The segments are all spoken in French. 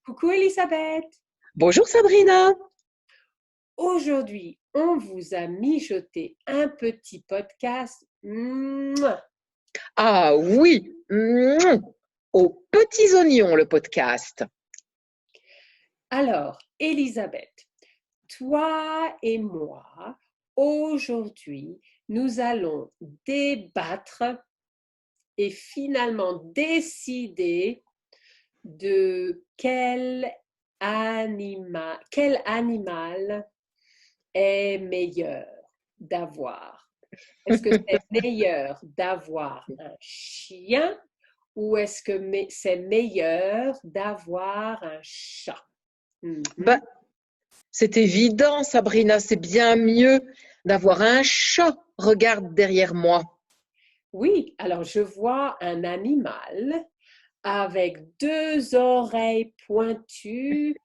Coucou Elisabeth. Bonjour Sabrina. Aujourd'hui, on vous a mijoté un petit podcast. Mouah. Ah oui, aux petits oignons le podcast. Alors, Elisabeth, toi et moi, aujourd'hui, nous allons débattre et finalement décider de quel animal est meilleur d'avoir. Est-ce que c'est meilleur d'avoir un chien ou est-ce que c'est meilleur d'avoir un chat? Bah, Mhm. c'est évident Sabrina, c'est bien mieux d'avoir un chat. Regarde derrière moi. Oui, alors je vois un animal avec deux oreilles pointues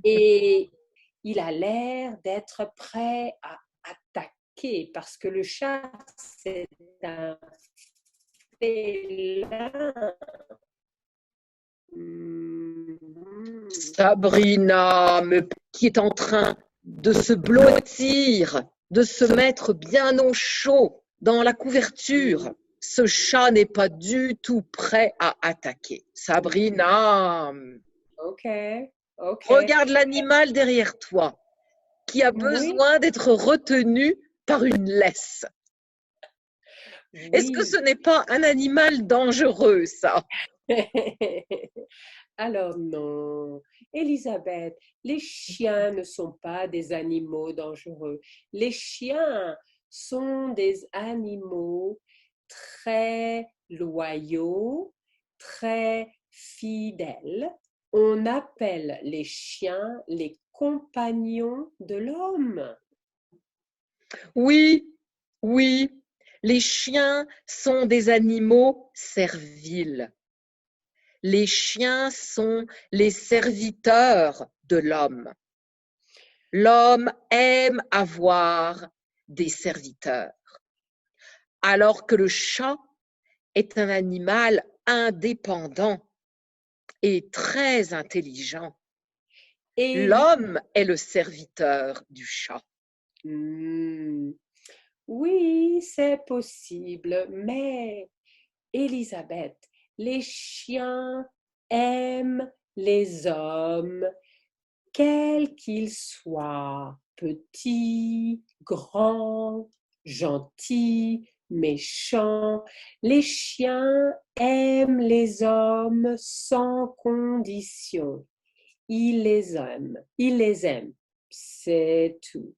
et il a l'air d'être prêt à attaquer parce que le chat, c'est un félin. Mhm. Sabrina, qui est en train de se blottir, de se mettre bien au chaud dans la couverture. Ce chat n'est pas du tout prêt à attaquer. Sabrina, Ok, ok. regarde l'animal derrière toi, qui a Oui, besoin d'être retenu par une laisse. Est-ce que oui. ce n'est pas un animal dangereux, ça? Alors non, Elisabeth, les chiens ne sont pas des animaux dangereux. Les chiens sont des animaux très loyaux, très fidèles. On appelle les chiens les compagnons de l'homme. Oui, oui, les chiens sont des animaux serviles. Les chiens sont les serviteurs de l'homme. L'homme aime avoir des serviteurs, alors que le chat est un animal indépendant et très intelligent. Et L'homme est le serviteur du chat. Hmm, oui, c'est possible, mais Elisabeth, les chiens aiment les hommes, quels qu'ils soient, petits, grands, gentils, méchants. Les chiens aiment les hommes sans condition. Ils les aiment, c'est tout.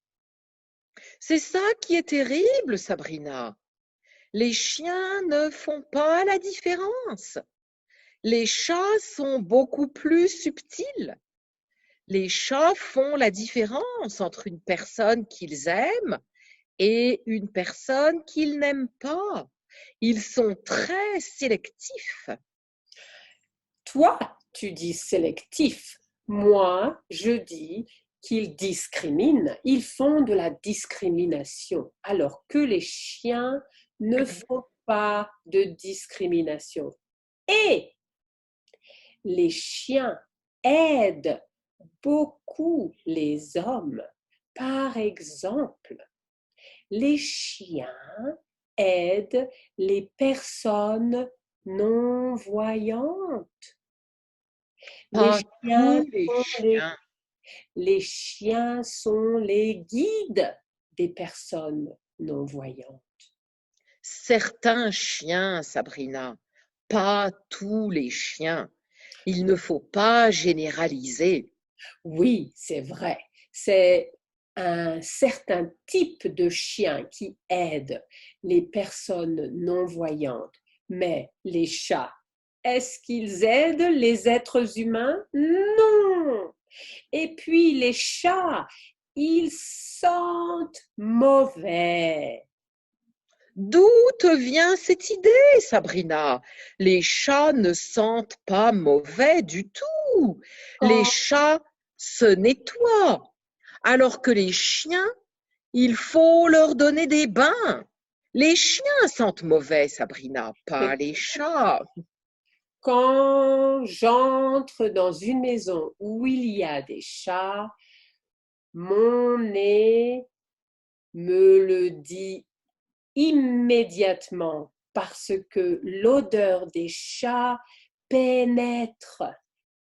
C'est ça qui est terrible, Sabrina. Les chiens ne font pas la différence. Les chats sont beaucoup plus subtils. Les chats font la différence entre une personne qu'ils aiment et une personne qu'ils n'aiment pas. Ils sont très sélectifs. Toi, tu dis sélectif. Moi, je dis qu'ils discriminent. Ils font de la discrimination, alors que les chiens ne font pas de discrimination. Et les chiens aident beaucoup les hommes. Par exemple, les chiens aident les personnes non-voyantes. Les Pas chiens tous les sont les, chiens. les chiens sont les guides des personnes non-voyantes. Certains chiens, Sabrina, pas tous les chiens. Il ne faut pas généraliser. Oui, c'est vrai. C'est un certain type de chien qui aide les personnes non-voyantes. Mais les chats, est-ce qu'ils aident les êtres humains? Non. Et puis les chats, ils sentent mauvais. D'où te vient cette idée, Sabrina? Les chats ne sentent pas mauvais du tout. Les Quand chats se nettoient, alors que les chiens, il faut leur donner des bains. Les chiens sentent mauvais, Sabrina, pas les chats. Quand j'entre dans une maison où il y a des chats, mon nez me le dit immédiatement parce que l'odeur des chats pénètre,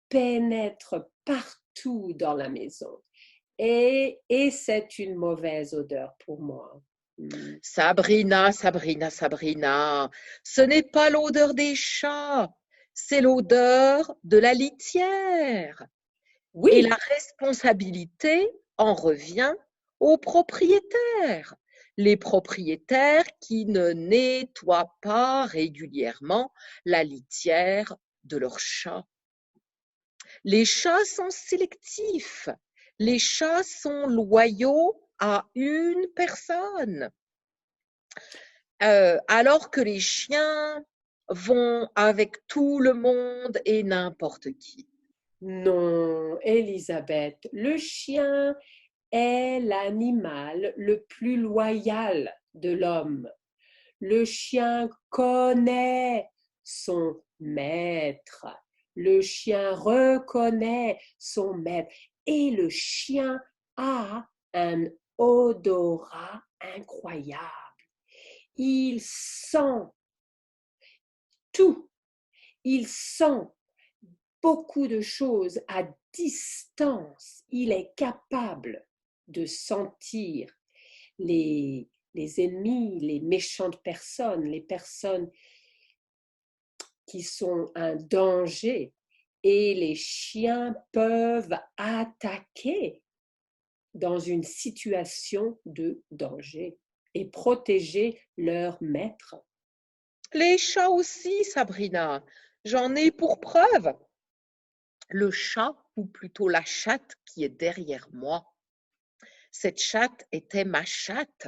pénètre partout dans la maison. Et c'est une mauvaise odeur pour moi. Sabrina, Sabrina, Sabrina, ce n'est pas l'odeur des chats, c'est l'odeur de la litière. Et la Oui, responsabilité en revient aux propriétaires. Les propriétaires qui ne nettoient pas régulièrement la litière de leurs chats. Les chats sont sélectifs. Les chats sont loyaux à une personne. Alors que les chiens vont avec tout le monde et n'importe qui. non, Elisabeth, le chien est l'animal le plus loyal de l'homme. Le chien connaît son maître. Le chien reconnaît son maître. Et le chien a un odorat incroyable. Il sent tout. Il sent beaucoup de choses à distance. Il est capable de sentir les ennemis, les méchantes personnes, les personnes qui sont un danger. Et les chiens peuvent attaquer dans une situation de danger et protéger leur maître. Les chats aussi, Sabrina, j'en ai pour preuve. Le chat, ou plutôt la chatte qui est derrière moi. Cette chatte était ma chatte.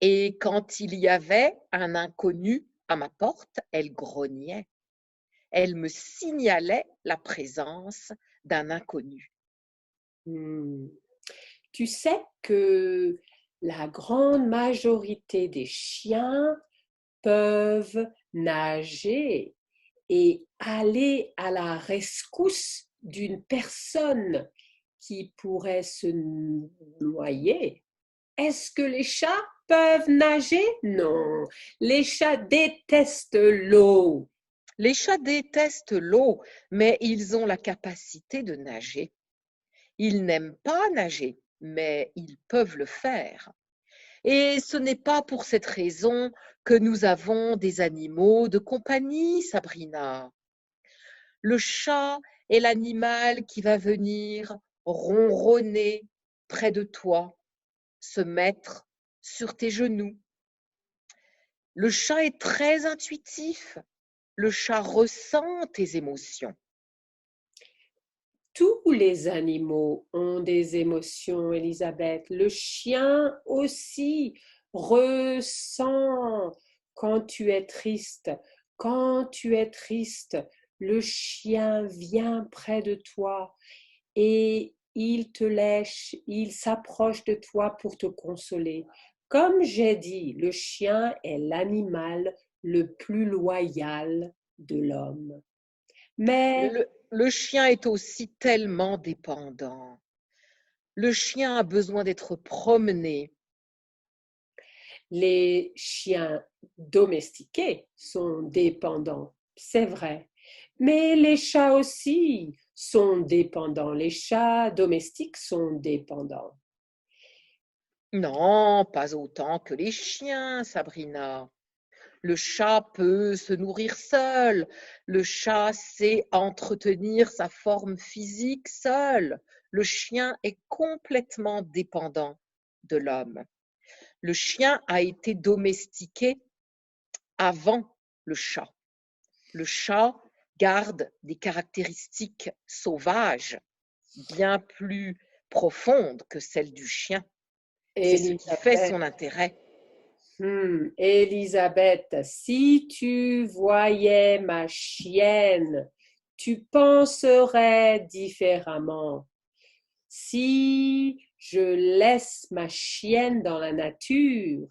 Et quand il y avait un inconnu à ma porte, elle grognait. Elle me signalait la présence d'un inconnu. Hmm. Tu sais que la grande majorité des chiens peuvent nager et aller à la rescousse d'une personne qui pourrait se noyer. Est-ce que les chats peuvent nager? Non, les chats détestent l'eau. Les chats détestent l'eau, mais ils ont la capacité de nager. Ils n'aiment pas nager, mais ils peuvent le faire. Et ce n'est pas pour cette raison que nous avons des animaux de compagnie, Sabrina. Le chat est l'animal qui va venir ronronner près de toi, se mettre sur tes genoux. Le chat est très intuitif. Le chat ressent tes émotions. Tous les animaux ont des émotions, Elisabeth. Le chien aussi ressent quand tu es triste. Quand tu es triste, le chien vient près de toi et il te lèche, il s'approche de toi pour te consoler. Comme j'ai dit, le chien est l'animal le plus loyal de l'homme. Mais Le chien est aussi tellement dépendant. Le chien a besoin d'être promené. les chiens domestiqués sont dépendants, c'est vrai. Mais les chats aussi sont dépendants. Les chats domestiques sont dépendants. Non, pas autant que les chiens, Sabrina. Le chat peut se nourrir seul. Le chat sait entretenir sa forme physique seul. Le chien est complètement dépendant de l'homme. Le chien a été domestiqué avant le chat. Le chat garde des caractéristiques sauvages bien plus profondes que celles du chien. C'est ce qui fait Elisabeth, son intérêt. Elisabeth, si tu voyais ma chienne, tu penserais différemment. Si je laisse ma chienne dans la nature,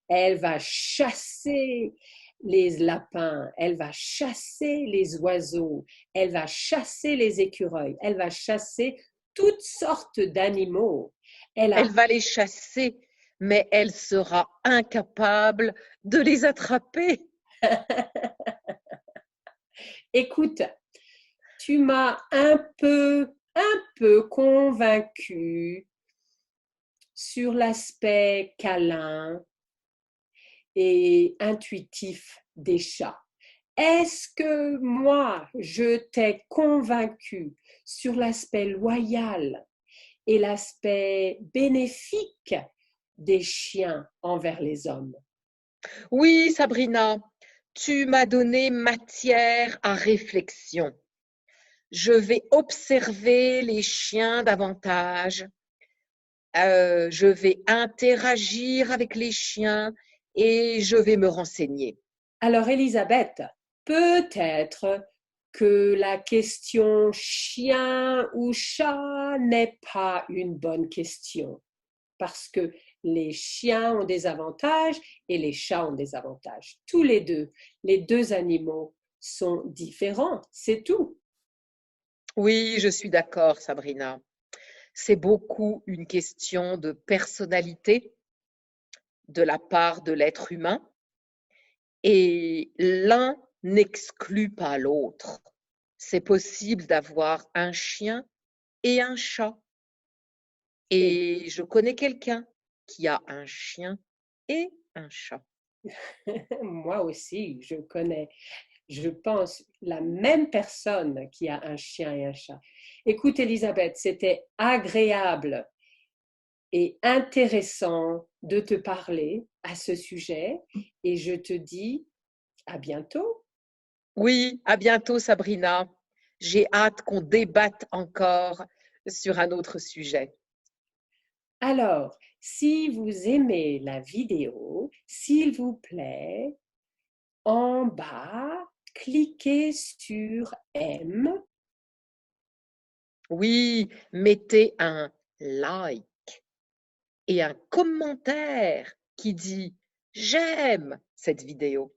elle va chasser, les lapins, elle va chasser les oiseaux, elle va chasser les écureuils, elle va chasser toutes sortes d'animaux. Elle Elle a va les chasser, mais elle sera incapable de les attraper. Écoute, tu m'as un peu convaincu sur l'aspect câlin et intuitif des chats. Est-ce que moi, je t'ai convaincu sur l'aspect loyal et l'aspect bénéfique des chiens envers les hommes? Oui, Sabrina, tu m'as donné matière à réflexion. Je vais observer les chiens davantage. Je vais interagir avec les chiens et je vais me renseigner. Alors, Elisabeth, peut-être que la question chien ou chat n'est pas une bonne question parce que les chiens ont des avantages et les chats ont des avantages. Tous les deux animaux sont différents, c'est tout. Oui, je suis d'accord, Sabrina. C'est beaucoup une question de personnalité de la part de l'être humain et l'un n'exclut pas l'autre. C'est possible d'avoir un chien et un chat. Et je connais quelqu'un qui a un chien et un chat. Moi aussi, je connais, je pense, la même personne qui a un chien et un chat. Écoute, Elisabeth, c'était agréable et intéressant de te parler à ce sujet et je te dis à bientôt. Oui, à bientôt, Sabrina. J'ai hâte qu'on débatte encore sur un autre sujet. Alors, si vous aimez la vidéo, s'il vous plaît, en bas, cliquez sur aime. Oui, mettez un like et un commentaire qui dit j'aime cette vidéo.